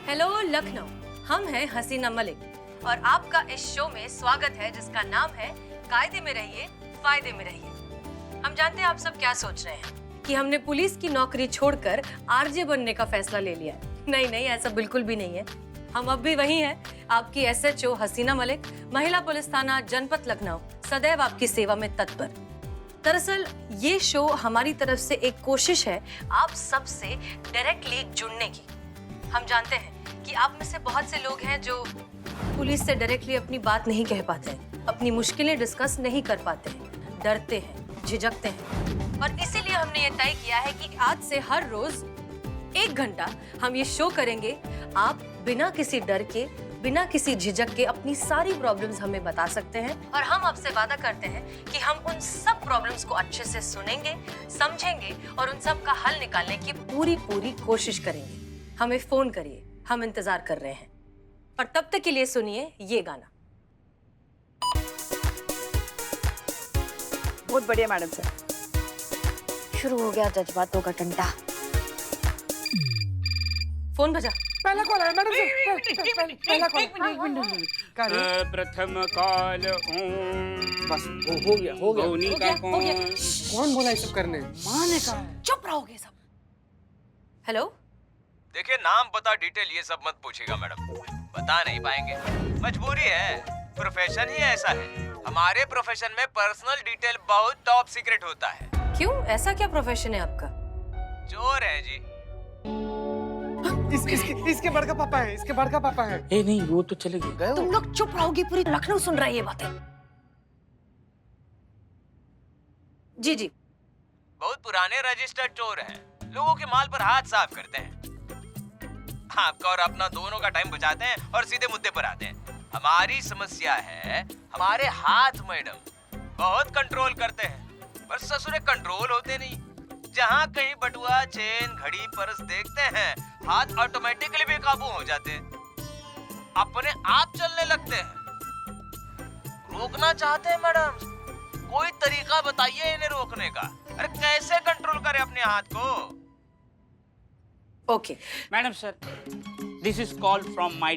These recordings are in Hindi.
हेलो लखनऊ, हम हैं हसीना मलिक और आपका इस शो में स्वागत है जिसका नाम है कायदे में रहिए फायदे में रहिए। हम जानते हैं आप सब क्या सोच रहे हैं कि हमने पुलिस की नौकरी छोड़कर आरजे बनने का फैसला ले लिया है। नहीं नहीं, ऐसा बिल्कुल भी नहीं है। हम अब भी वही हैं, आपकी एसएचओ हसीना मलिक, महिला पुलिस थाना जनपद लखनऊ, सदैव आपकी सेवा में तत्पर। दरअसल ये शो हमारी तरफ से एक कोशिश है आप सबसे डायरेक्टली जुड़ने की। हम जानते हैं कि आप में से बहुत से लोग हैं जो पुलिस से डायरेक्टली अपनी बात नहीं कह पाते हैं, अपनी मुश्किलें डिस्कस नहीं कर पाते हैं, डरते हैं, झिझकते हैं। और इसीलिए हमने ये तय किया है कि आज से हर रोज 1 घंटा हम ये शो करेंगे। आप बिना किसी डर के, बिना किसी झिझक के अपनी सारी प्रॉब्लम्स हमें बता सकते हैं और हम आपसे वादा करते हैं कि हम उन सब प्रॉब्लम्स को अच्छे से सुनेंगे, समझेंगे और उन सब का हल निकालने की पूरी कोशिश करेंगे। हमें फोन करिए, हम इंतजार कर रहे हैं। और तब तक के लिए सुनिए ये गाना। बहुत बढ़िया मैडम सर। शुरू हो गया जज्बातों का टंटा। फोन बजा। पहला कॉल है मैडम सर। पहला कॉल। एक मिनट। प्रथम कॉल बस हो गया कौन बोला ये सब करने? माँ ने कहा। चुप रहोगे सब। हेलो, देखिए नाम पता डिटेल ये सब मत पूछिएगा मैडम, बता नहीं पाएंगे, मजबूरी है, प्रोफेशन ही ऐसा है। हमारे प्रोफेशन में पर्सनल डिटेल बहुत टॉप सीक्रेट होता है। क्यों, ऐसा क्या प्रोफेशन है आपका? चोर है जी। इसके बड़का पापा है, इसके बड़का पापा है। ए नहीं, वो तो चले गए। तुम लोग चुप रहोगे, पूरी लखनऊ सुन रहा है ये बातें। जी जी। बहुत पुराने रजिस्टर्ड चोर हैं, लोगों के माल पर हाथ साफ करते हैं, आपका और अपना दोनों का टाइम बचाते हैं और सीधे मुद्दे पर आते हैं। हमारी समस्या है हमारे हाथ मैडम, बहुत कंट्रोल करते हैं पर ससुरे कंट्रोल होते नहीं। जहाँ कहीं बटुआ, चेन, घड़ी, पर्स देखते हैं, हाथ ऑटोमेटिकली बेकाबू हो जाते हैं, अपने आप चलने लगते हैं। रोकना चाहते हैं मैडम, कोई तरीका बताइए इन्हें रोकने का। अरे कैसे कंट्रोल करें अपने हाथ को? Okay madam sir, this is call from my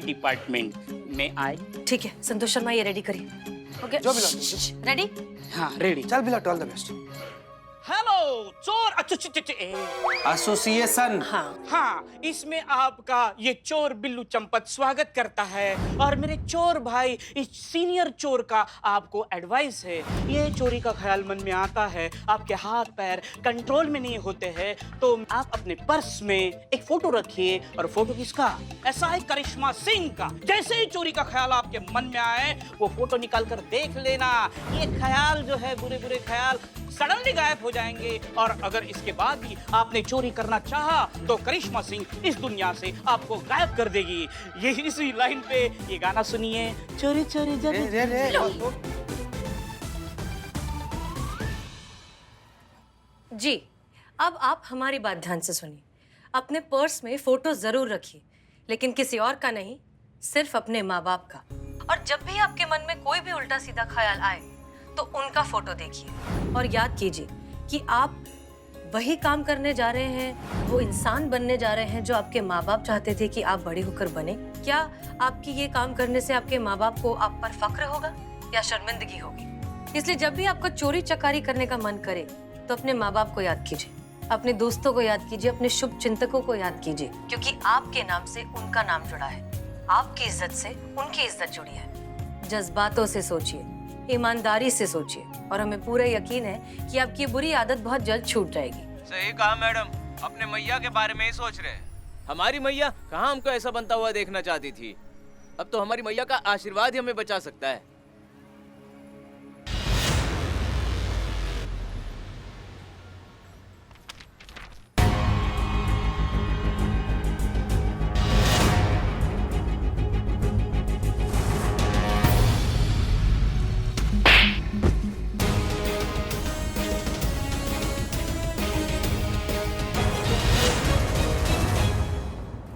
department. May I? ठीक है संतोष शर्मा, ये रेडी करिए। ओके जो बिला रेडी? हाँ रेडी। चल बिला, ऑल द बेस्ट। हेलो चोर। एसोसिएशन। हाँ, इसमें आपका ये चोर बिल्लू चंपत स्वागत करता है और मेरे चोर भाई इस सीनियर चोर का आपको एडवाइस है। ये चोरी का ख्याल मन में आता है, आपके हाथ पैर कंट्रोल में नहीं होते हैं, तो आप अपने पर्स में एक फोटो रखिए। और फोटो किसका? SI करिश्मा सिंह का। जैसे ही चोरी का ख्याल आपके मन में आए, वो फोटो निकाल कर देख लेना। ये ख्याल जो है, बुरे बुरे ख्याल सडनली गायब हो जाएंगे। और अगर इसके बाद भी आपने चोरी करना चाहा तो करिश्मा सिंह इस दुनिया से आपको गायब कर देगी। ये इसी लाइन पे ये गाना सुनिए, चोरी चोरी जब। जी, अब आप हमारी बात ध्यान से सुनिए। अपने पर्स में फोटो जरूर रखिए, लेकिन किसी और का नहीं, सिर्फ अपने माँ बाप का। और जब भी आपके मन में कोई भी उल्टा सीधा ख्याल आए तो उनका फोटो देखिए और याद कीजिए कि आप वही काम करने जा रहे हैं, वो इंसान बनने जा रहे हैं जो आपके माँ बाप चाहते थे कि आप बड़े होकर बने। क्या आपकी ये काम करने से आपके माँ बाप को आप पर फक्र होगा या शर्मिंदगी होगी? इसलिए जब भी आपको चोरी चकारी करने का मन करे तो अपने माँ बाप को याद कीजिए, अपने दोस्तों को याद कीजिए, अपने शुभ चिंतकों को याद कीजिए, क्योंकि आपके नाम से उनका नाम जुड़ा है, आपकी इज्जत से उनकी इज्जत जुड़ी है। जज्बातों से सोचिए, ईमानदारी से सोचिए और हमें पूरा यकीन है कि आपकी बुरी आदत बहुत जल्द छूट जाएगी। सही कहा मैडम, अपने मैया के बारे में ही सोच रहे हैं। हमारी मैया कहाँ हमको ऐसा बनता हुआ देखना चाहती थी, अब तो हमारी मैया का आशीर्वाद ही हमें बचा सकता है।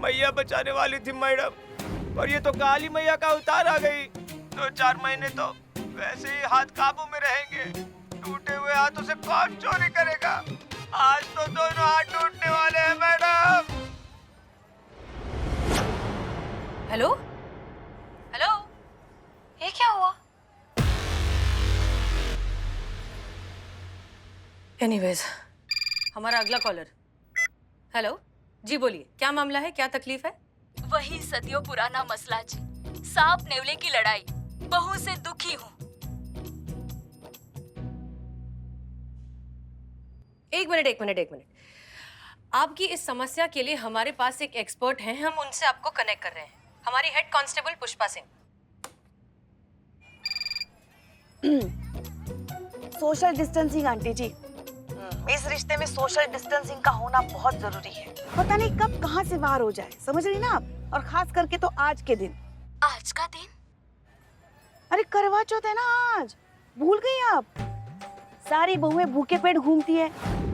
मैया बचाने वाली थी मैडम, और ये तो काली मैया का अवतार आ गई। 2-4 महीने तो वैसे ही हाथ काबू में रहेंगे। टूटे हुए हाथों से कौन चोरी करेगा? आज तो दोनों हाथ टूटने वाले हैं मैडम। हेलो हेलो, ये क्या हुआ? एनीवेज, हमारा अगला कॉलर। हेलो जी, बोलिए, क्या मामला है, क्या तकलीफ है? वही सदियों पुराना मसला जी, सांप नेवले की लड़ाई। बहू से दुखी हूँ। एक मिनट। आपकी इस समस्या के लिए हमारे पास एक एक्सपर्ट हैं, हम उनसे आपको कनेक्ट कर रहे हैं। हमारी head constable Pushpa Singh. Social distancing aunty ji, इस रिश्ते में सोशल डिस्टेंसिंग का होना बहुत जरूरी है। पता नहीं कब कहाँ से वार हो जाए, समझ रही ना आप? और खास करके तो आज के दिन। आज का दिन? अरे करवा चौथ है ना आज, भूल गई आप? सारी बहुएं भूखे पेट घूमती है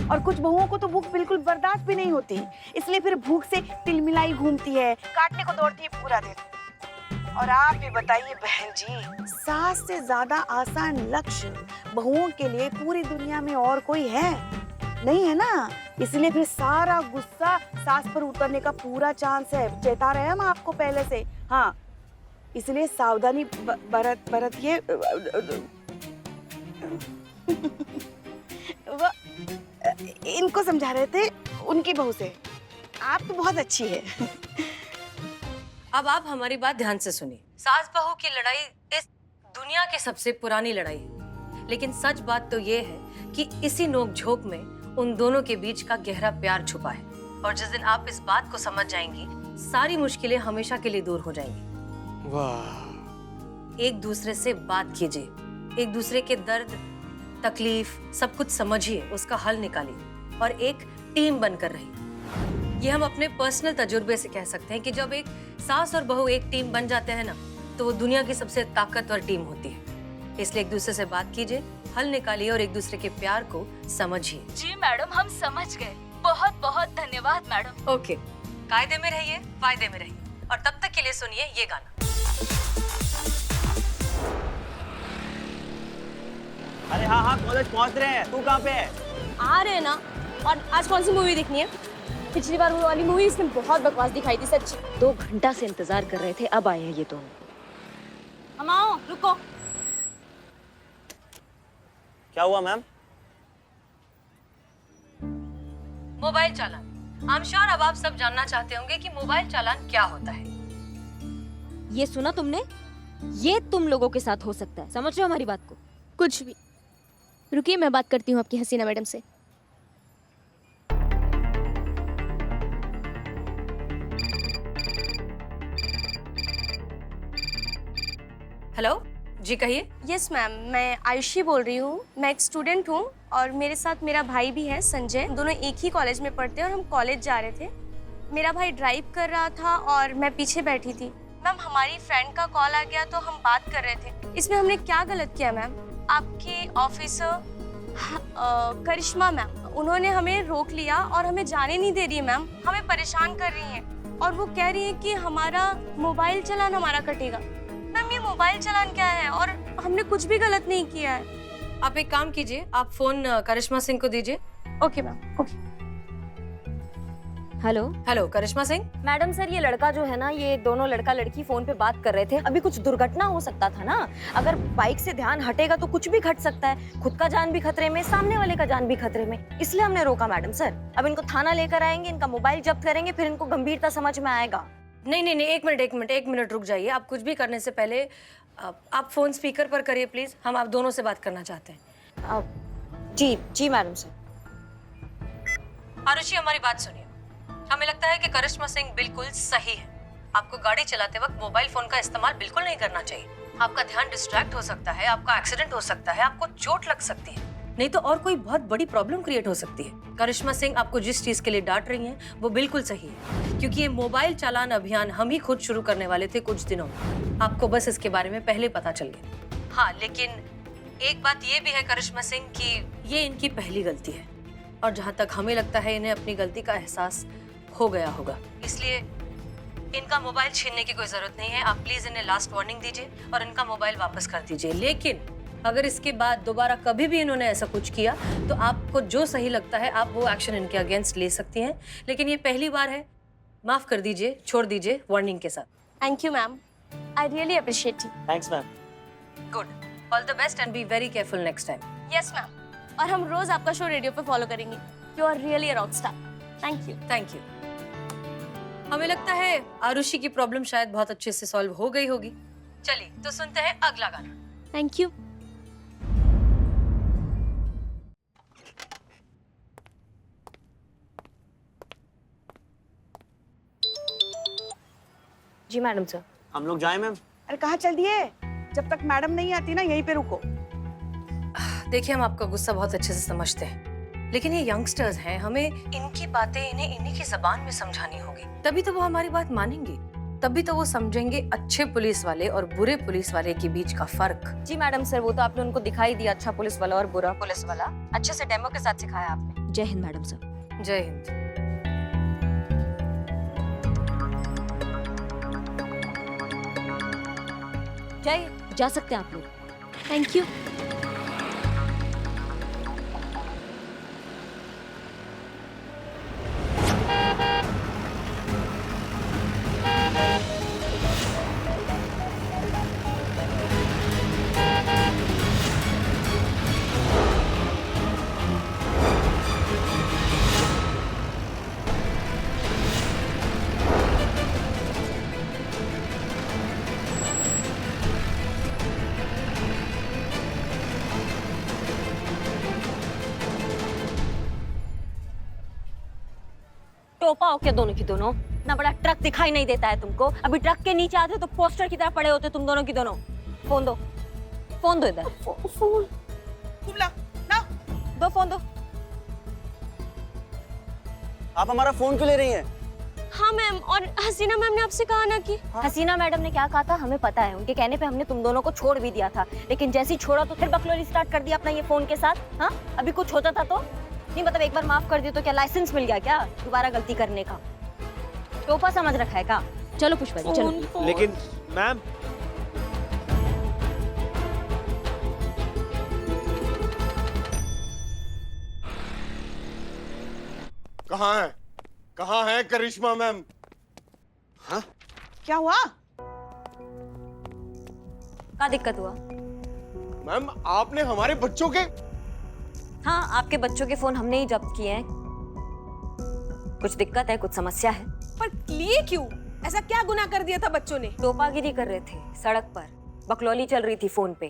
और कुछ बहुओं को तो भूख बिल्कुल बर्दाश्त भी नहीं होती, इसलिए फिर भूख से तिलमिलाई घूमती है, काटने को दौड़ती है पूरा दिन। और आप भी बताइए बहन जी, सास से ज्यादा आसान लक्ष्य बहुओं के लिए पूरी दुनिया में और कोई है नहीं, है ना? इसलिए फिर सारा गुस्सा सास पर उतरने का पूरा चांस है। चेता रहे हम आपको पहले से। हाँ, इसलिए सावधानी बरतिए। वो इनको समझा रहे थे उनकी बहू से। आप तो बहुत अच्छी है। अब आप हमारी बात ध्यान से सुनिए। सास बहू की लड़ाई इस दुनिया की सबसे पुरानी लड़ाई है, लेकिन सच बात तो ये है कि इसी नोक-झोंक में उन दोनों के बीच का गहरा प्यार छुपा है। और जिस दिन आप इस बात को समझ जाएंगी, सारी मुश्किलें हमेशा के लिए दूर हो जाएंगी। वाह। एक दूसरे से बात कीजिए, एक दूसरे के दर्द, तकलीफ सब कुछ समझिए, उसका हल निकालिए और एक टीम बनकर रहिए। ये हम अपने पर्सनल तजुर्बे से कह सकते हैं कि जब एक सास और बहू एक टीम बन जाते हैं ना, तो वो दुनिया की सबसे ताकतवर टीम होती है। इसलिए एक दूसरे से बात कीजिए, हल निकालिए और एक दूसरे के प्यार को समझिए। जी मैडम, हम समझ गए। बहुत बहुत धन्यवाद मैडम। ओके, कायदे में रहिए, फायदे में रहिए, और तब तक के लिए सुनिए ये गाना। अरे हाँ, कॉलेज पहुंच रहे हैं। तू कहाँ पे है? आ रहे हैं ना। और आज कौन सी मूवी देखनी है? पिछली बार वो वाली मूवी इसने बहुत बकवास दिखाई थी, सच्ची। 2 घंटा से इंतजार कर रहे थे, अब आए हैं ये दोनों। हम आओ, रुको। क्या हुआ ma'am? Mobile challan. I am sure अब आप सब जानना चाहते होंगे कि मोबाइल चालान क्या होता है। ये सुना तुमने? ये तुम लोगों के साथ हो सकता है, समझ रहे हो हमारी बात को? कुछ भी। रुकिए, मैं बात करती हूँ आपकी हसीना मैडम से। हेलो जी, कहिए। यस मैम, मैं आयुषी बोल रही हूँ। मैं एक स्टूडेंट हूँ और मेरे साथ मेरा भाई भी है, संजय। दोनों एक ही कॉलेज में पढ़ते हैं और हम कॉलेज जा रहे थे। मेरा भाई ड्राइव कर रहा था और मैं पीछे बैठी थी। मैम, हमारी फ्रेंड का कॉल आ गया तो हम बात कर रहे थे। इसमें हमने क्या गलत किया मैम? आपके ऑफिसर करिश्मा मैम, उन्होंने हमें रोक लिया और हमें जाने नहीं दे रही है मैम। हमें परेशान कर रही हैं और वो कह रही है कि हमारा मोबाइल चालान हमारा कटेगा। मैम, ये मोबाइल चालान क्या है? और हमने कुछ भी गलत नहीं किया है। आप एक काम कीजिए, आप फोन करिश्मा सिंह को दीजिए। Okay ma'am, okay. हेलो करिश्मा सिंह। मैडम सर, ये लड़का जो है ना, ये दोनों लड़का लड़की फोन पे बात कर रहे थे। अभी कुछ दुर्घटना हो सकता था ना, अगर बाइक से ध्यान हटेगा तो कुछ भी घट सकता है। खुद का जान भी खतरे में, सामने वाले का जान भी खतरे में, इसलिए हमने रोका मैडम सर। अब इनको थाना लेकर आएंगे, इनका मोबाइल जब्त करेंगे, फिर इनको गंभीरता समझ में आएगा। नहीं, एक मिनट रुक जाइए। आप कुछ भी करने से पहले आप फोन स्पीकर पर करिए प्लीज। हम आप दोनों से बात करना चाहते हैं। जी मैडम सर। आरुषि, हमारी बात सुनिए। हमें लगता है कि करिश्मा सिंह बिल्कुल सही है। आपको गाड़ी चलाते वक्त मोबाइल फोन का इस्तेमाल बिल्कुल नहीं करना चाहिए। आपका ध्यान डिस्ट्रैक्ट हो सकता है, आपका एक्सीडेंट हो सकता है, आपको चोट लग सकती है, नहीं तो और कोई बहुत बड़ी प्रॉब्लम क्रिएट हो सकती है। करिश्मा सिंह आपको जिस चीज के लिए डांट रही हैं, वो बिल्कुल सही है, क्योंकि ये मोबाइल चालान अभियान हम ही खुद शुरू करने वाले थे कुछ दिनों में। आपको बस इसके बारे में पहले पता चल गया। हाँ, लेकिन एक बात ये भी है करिश्मा सिंह की ये इनकी पहली गलती है, और जहाँ तक हमें लगता है इन्हें अपनी गलती का एहसास हो गया होगा, इसलिए इनका मोबाइल छीनने की कोई जरूरत नहीं है। आप प्लीज इन्हें लास्ट वार्निंग दीजिए और इनका मोबाइल वापस कर दीजिए। लेकिन अगर इसके बाद दोबारा कभी भी इन्होंने ऐसा कुछ किया तो आपको जो सही लगता है आप वो एक्शन इनके अगेंस्ट ले सकती हैं, लेकिन ये पहली बार है। माफ कर दीजिए, छोड़ दीजिए वार्निंग के साथ। Thank you ma'am, I really appreciate you. Thanks ma'am. Good, all the best and be very careful next time. Yes ma'am, और हम रोज आपका शो रेडियो पे फॉलो करेंगे। You are really a rock star. Thank you. Thank you. हमें लगता है आरुषि की प्रॉब्लम शायद बहुत अच्छे से सॉल्व हो गई होगी। चलिए तो सुनते हैं अगला गाना। Thank you. जी मैडम सर। हम लोग जाएं मैम? अरे कहाँ चल दिए? जब तक मैडम नहीं आती ना यहीं पे रुको। देखिए हम आपका गुस्सा बहुत अच्छे से समझते हैं, लेकिन ये यंगस्टर्स हैं, हमें इनकी बातें इन्हें इन्हीं की जबान में समझानी होगी, तभी तो वो हमारी बात मानेंगे, तभी तो वो समझेंगे अच्छे पुलिस वाले और बुरे पुलिस वाले के बीच का फर्क। जी मैडम सर, वो तो आपने उनको दिखाई दिया, अच्छा पुलिस वाला और बुरा पुलिस वाला। अच्छे से डेमो के साथ सिखाया आपने। जय हिंद मैडम सर। जय हिंद। जय, जा सकते हैं आप लोग। Thank you. टोपा हो क्या दोनों की दोनों? ना बड़ा ट्रक दिखाई नहीं देता है तुमको? अभी ट्रक के नीचे आते तो पोस्टर की तरह पड़े होते तुम दोनों की दोनों। फोन दो, फोन दो इधर। फोन तुम ला ना। दो फोन दो। आप हमारा फोन क्यों ले रही हैं? हाँ मैम, और हसीना मैम ने आपसे कहा ना कि हसीना मैडम ने क्या कहा था हमें पता है। उनके कहने पे हमने तुम दोनों को छोड़ भी दिया था, लेकिन जैसे ही छोड़ा तो फिर बकलोली स्टार्ट कर दिया अपना ये फोन के साथ। हाँ, अभी कुछ होता था तो नहीं, मतलब एक बार माफ कर दिया तो क्या लाइसेंस मिल गया क्या दोबारा गलती करने का? टोपा समझ रखा है क्या? चलो पुष्पा जी चलो। लेकिन मैम, कहाँ है करिश्मा मैम? हाँ क्या हुआ? क्या दिक्कत हुआ? मैम आपने हमारे बच्चों के हाँ, आपके बच्चों के फोन हमने ही जब्त किए हैं। कुछ दिक्कत है, कुछ समस्या है? पर लिए क्यों? ऐसा क्या गुनाह कर दिया था बच्चों ने? टोपागिरी कर रहे थे सड़क पर, बकलौली चल रही थी फोन पे।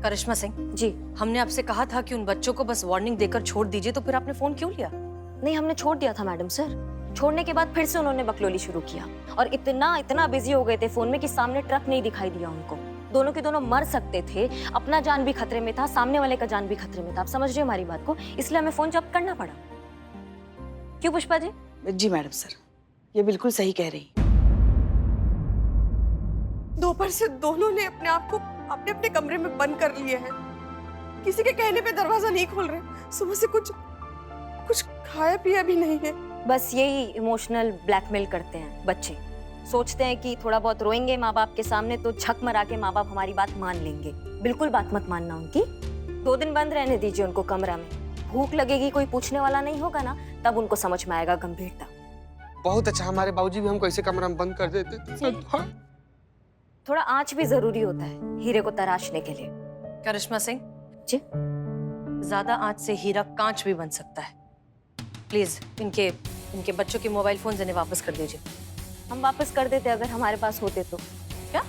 करिश्मा सिंह जी। हमने आपसे कहा था कि उन बच्चों को बस वार्निंग देकर छोड़ दीजिए, तो फिर आपने फोन क्यों लिया? नहीं, हमने छोड़ दिया था मैडम सर। छोड़ने के बाद फिर से उन्होंने बकलोली शुरू किया और इतना बिजी हो गए थे फोन में कि सामने ट्रक नहीं दिखाई दिया उनको। दोनों के दोनों मर सकते थे, अपना जान भी खतरे में था, सामने वाले का जान भी खतरे में था। आप समझ रहे हो हमारी बात को? इसलिए हमें फोन जब्त करना पड़ा। क्यों पुष्पा जी? जी मैडम सर, ये बिल्कुल सही कह रही। दोपहर से दोनों ने अपने आप को अपने अपने कमरे में बंद कर लिए हैं। किसी के कहने पे दरवाजा नहीं खोल रहे। सुबह से कुछ खाया पिया भी नहीं है। बस यही इमोशनल ब्लैकमेल करते हैं बच्चे। सोचते हैं कि थोड़ा बहुत रोएंगे माँ बाप के सामने तो झक मरा के माँ बाप हमारी बात मान लेंगे। बिल्कुल बात मत मानना उनकी। 2 दिन बंद रहने दीजिए उनको कमरा में। भूख लगेगी, कोई पूछने वाला नहीं होगा ना, तब उनको समझ में आएगा गंभीरता। बहुत अच्छा, हमारे बाबूजी भी हमको ऐसे कमरा में बंद कर देते। थोड़ा आंच भी जरूरी होता है हीरे को तराशने के लिए। करिश्मा सिंह जी। ज्यादा आंच से हीरा कांच भी बन सकता है। प्लीज इनके बच्चों के मोबाइल फोन इन्हें वापस कर दीजिए। हम वापस कर देते अगर हमारे पास होते तो। क्या?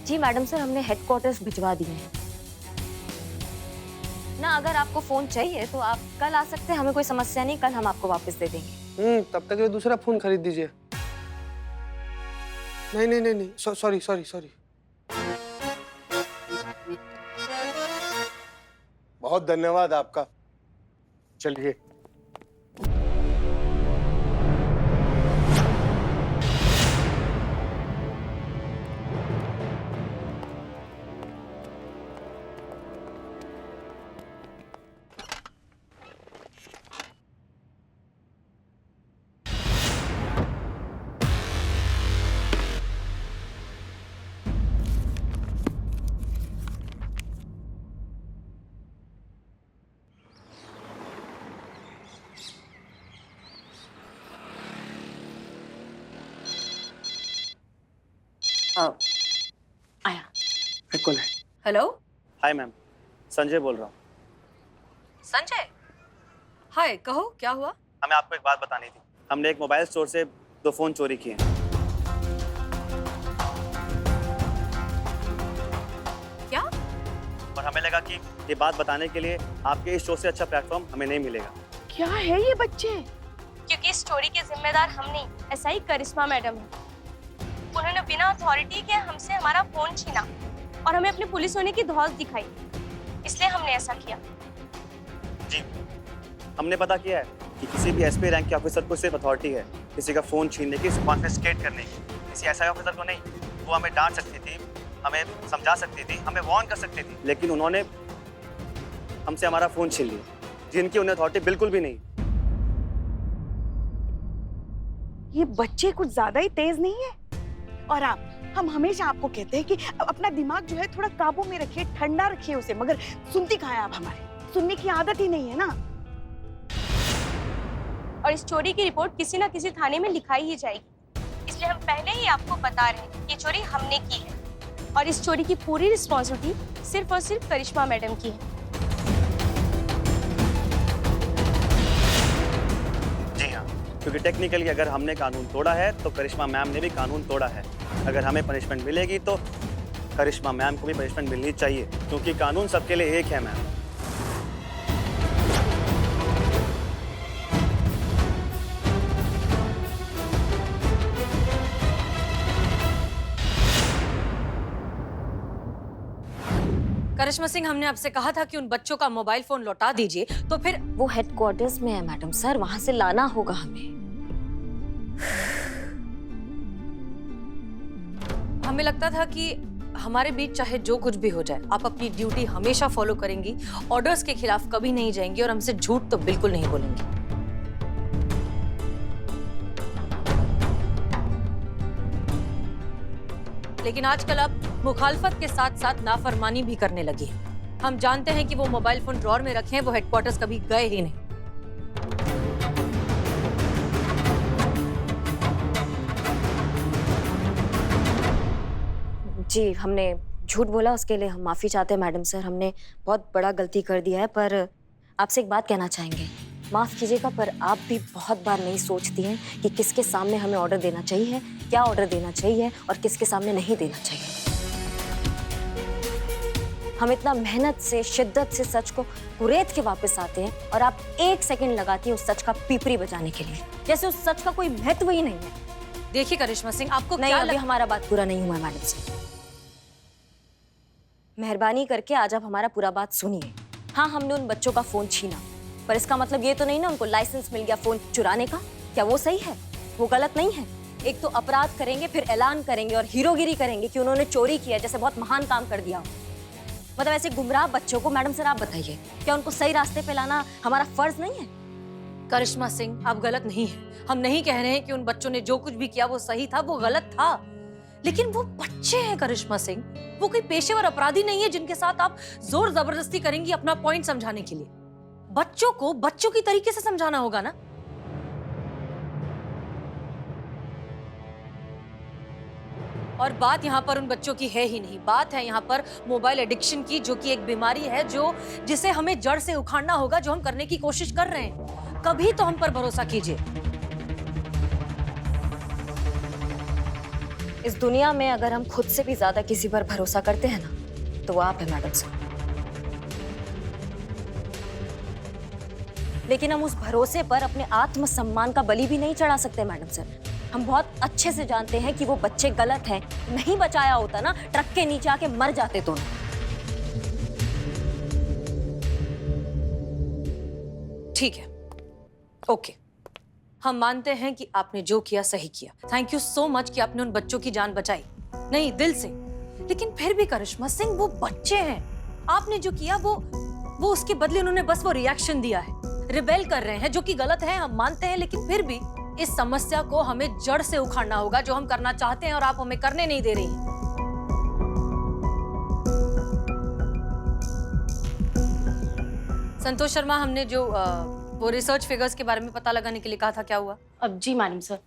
जी मैडम सर, हमने हेडक्वार्टर्स भिजवा दिए हैं ना। अगर आपको फोन चाहिए तो आप कल आ सकते हैं, हमें कोई समस्या नहीं, कल हम आपको वापस दे देंगे। तब तक ये दूसरा फोन खरीद दीजिए। नहीं, सॉरी। बहुत धन्यवाद आपका। चलिए। आया। कौन है? हेलो हाय मैम, संजय बोल रहा हूँ। संजय, हाय, कहो क्या हुआ? हमें आपको एक बात बतानी थी। हमने एक मोबाइल स्टोर से 2 फोन चोरी किए हैं। क्या? और हमें लगा कि ये बात बताने के लिए आपके इस शो से अच्छा प्लेटफॉर्म हमें नहीं मिलेगा। क्या है ये बच्चे? क्योंकि इस चोरी के जिम्मेदार हम नहीं, ऐसा ही करिश्मा मैडम है। उन्होंने बिना अथॉरिटी के हमसे हमारा फोन छीना और हमें अपने पुलिस होने की धौस दिखाई, इसलिए हमने ऐसा किया। जी, हमने पता किया है कि किसी भी एसपी रैंक के ऑफिसर को सिर्फ अथॉरिटी है किसी का फोन छीनने की, कॉन्फिस्केट करने की। किसी ऐसा ऑफिसर को नहीं। वो हमें डांट सकती थी, हमें समझा सकती थी, हमें वार्न कर सकती थी, लेकिन उन्होंने हमसे हमारा फोन छीन लिया, जिनकी उन्हें अथॉरिटी बिल्कुल भी नहीं। ये बच्चे कुछ ज्यादा ही तेज नहीं है? और हम हमेशा आपको कहते हैं कि अपना दिमाग जो है थोड़ा काबू में रखिए, ठंडा रखिए उसे, मगर सुनती कहाँ है आप हमारी? सुनने की आदत ही नहीं है ना। और इस चोरी की रिपोर्ट किसी ना किसी थाने में लिखाई ही जाएगी, इसलिए हम पहले ही आपको बता रहे हैं कि चोरी हमने की है और इस चोरी की पूरी रिस्पॉन्सिबिलिटी सिर्फ और सिर्फ करिश्मा मैडम की है। जी हाँ, क्योंकि टेक्निकली अगर हमने कानून तोड़ा है तो करिश्मा मैम ने भी कानून तोड़ा है। अगर हमें पनिशमेंट मिलेगी तो करिश्मा मैम को भी पनिशमेंट मिलनी चाहिए, क्योंकि कानून सबके लिए एक है मैम। करिश्मा सिंह, हमने आपसे कहा था कि उन बच्चों का मोबाइल फोन लौटा दीजिए, तो फिर वो हेडक्वार्टर्स में है मैडम सर, वहां से लाना होगा हमें। हमें लगता था कि हमारे बीच चाहे जो कुछ भी हो जाए, आप अपनी ड्यूटी हमेशा फॉलो करेंगी, ऑर्डर्स के खिलाफ कभी नहीं जाएंगी और हमसे झूठ तो बिल्कुल नहीं बोलेंगी। लेकिन आजकल आप मुखालफत के साथ साथ नाफरमानी भी करने लगी है। हम जानते हैं कि वो मोबाइल फोन ड्रॉर में रखे हैं, वो हेडक्वार्टर्स कभी गए ही नहीं। जी, हमने झूठ बोला, उसके लिए हम माफी चाहते हैं मैडम सर। हमने बहुत बड़ा गलती कर दिया है, पर आपसे एक बात कहना चाहेंगे। माफ कीजिएगा, पर आप भी बहुत बार नहीं सोचती हैं कि किसके सामने हमें ऑर्डर देना चाहिए, क्या ऑर्डर देना चाहिए और किसके सामने नहीं देना चाहिए। हम इतना मेहनत से, शिद्दत से सच को कुरेद के वापस आते हैं और आप 1 सेकंड लगाती हैं उस सच का पीपरी बजाने के लिए, जैसे उस सच का कोई महत्व ही नहीं है। देखिए करिश्मा सिंह, आपको नहीं, क्या अभी हमारा बात पूरा नहीं हुआ मैडम से। मेहरबानी करके आज आप हमारा पूरा बात सुनिए। हाँ, हमने उन बच्चों का फोन छीना, पर इसका मतलब ये तो नहीं ना उनको लाइसेंस मिल गया फोन चुराने का। क्या वो सही है? वो गलत नहीं है। एक तो अपराध करेंगे, फिर ऐलान करेंगे और हीरोगिरी करेंगे कि उन्होंने चोरी किया, जैसे बहुत महान काम कर दिया हो। मतलब ऐसे गुमराह बच्चों को मैडम सर आप बताइए, क्या उनको सही रास्ते पे लाना हमारा फर्ज नहीं है? करिश्मा सिंह, आप गलत नहीं हैं। हम नहीं कह रहे हैं कि उन बच्चों ने जो कुछ भी किया वो सही था, वो गलत था, लेकिन वो बच्चे हैं करिश्मा सिंह। वो कोई पेशेवर अपराधी नहीं है जिनके साथ आप जोर जबरदस्ती करेंगी अपना पॉइंट समझाने के लिए। बच्चों को बच्चों की तरीके से समझाना होगा ना। और बात यहाँ पर उन बच्चों की है ही नहीं, बात है यहाँ पर मोबाइल एडिक्शन की, जो कि एक बीमारी है जिसे हमें जड़ से उखाड़ना होगा, जो हम करने की कोशिश कर रहे हैं। कभी तो हम पर भरोसा कीजिए। इस दुनिया में अगर हम खुद से भी ज्यादा किसी पर भरोसा करते हैं ना, तो वो आप है मैडम सर। लेकिन हम उस भरोसे पर अपने आत्मसम्मान का बलि भी नहीं चढ़ा सकते मैडम सर। हम बहुत अच्छे से जानते हैं कि वो बच्चे गलत हैं। नहीं बचाया होता ना, ट्रक के नीचे आके मर जाते तो। ठीक है, ओके, हम मानते हैं कि आपने जो किया सही किया। थैंक यू सो मच कि आपने उन बच्चों की जान बचाई, नहीं दिल से। लेकिन फिर भी करिश्मा सिंह, वो बच्चे हैं। आपने जो किया वो उसके बदले उन्होंने बस वो रिएक्शन दिया है, रिबेल कर रहे हैं, जो कि गलत है, हम मानते हैं। लेकिन फिर भी इस समस्या को हमें जड़ से उखाड़ना होगा, जो हम करना चाहते हैं और आप हमें करने नहीं दे रही हैं। संतोष शर्मा, हमने जो वो रिसर्च फिगर्स के बारे में पता लगाने के लिए कहा था, क्या हुआ? अब जी मैडम सर,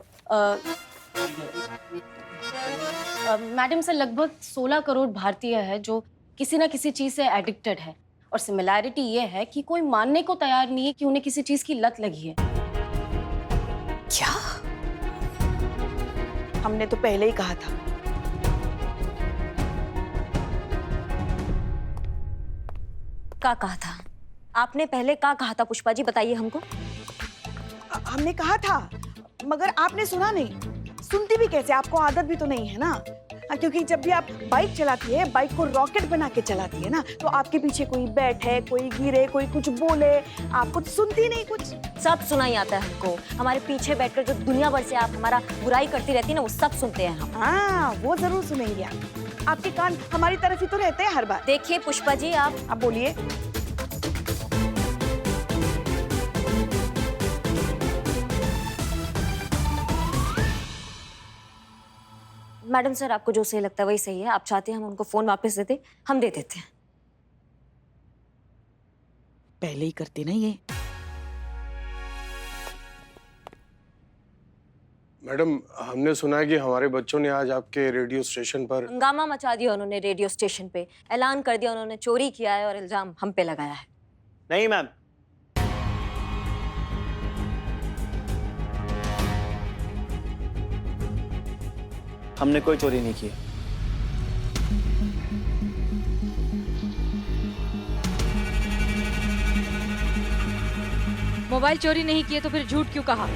मैडम सर, लगभग 16 करोड़ भारतीय है जो किसी ना किसी चीज से एडिक्टेड है, और सिमिलैरिटी ये है कि कोई मानने को तैयार नहीं है कि उन्हें किसी चीज की लत लगी है। क्या? हमने तो पहले ही कहा था। क्या कहा था आपने? पहले क्या कहा था पुष्पा जी, बताइए हमको। हमने कहा था, मगर आपने सुना नहीं। सुनती भी कैसे, आपको आदत भी तो नहीं है ना। क्योंकि जब भी आप बाइक चलाती है, बाइक को रॉकेट बना के चलाती है ना, तो आपके पीछे कोई बैठे, कोई गिरे, कोई कुछ बोले, आपको तो सुनती नहीं कुछ। सब सुना ही आता है हमको। हमारे पीछे बैठकर जो दुनिया भर से आप हमारा बुराई करती रहती है ना, वो सब सुनते हैं हम। हाँ, वो जरूर सुनेंगे आप। आपके कान हमारी तरफ ही तो रहते हैं हर बार। देखिए पुष्पा जी, आप बोलिए। मैडम सर, आपको जो सही लगता है वही सही है। आप चाहते हैं हम उनको फोन वापस दे दें, हम दे देते हैं। पहले ही करते ना ये। मैडम, हमने सुना है कि हमारे बच्चों ने आज आपके रेडियो स्टेशन पर हंगामा मचा दिया उन्होंने। रेडियो स्टेशन पे ऐलान कर दिया उन्होंने चोरी किया है और इल्जाम हम पे लगाया है। नहीं मैम, हमने कोई चोरी नहीं की। मोबाइल चोरी नहीं किए तो फिर झूठ क्यों कहा?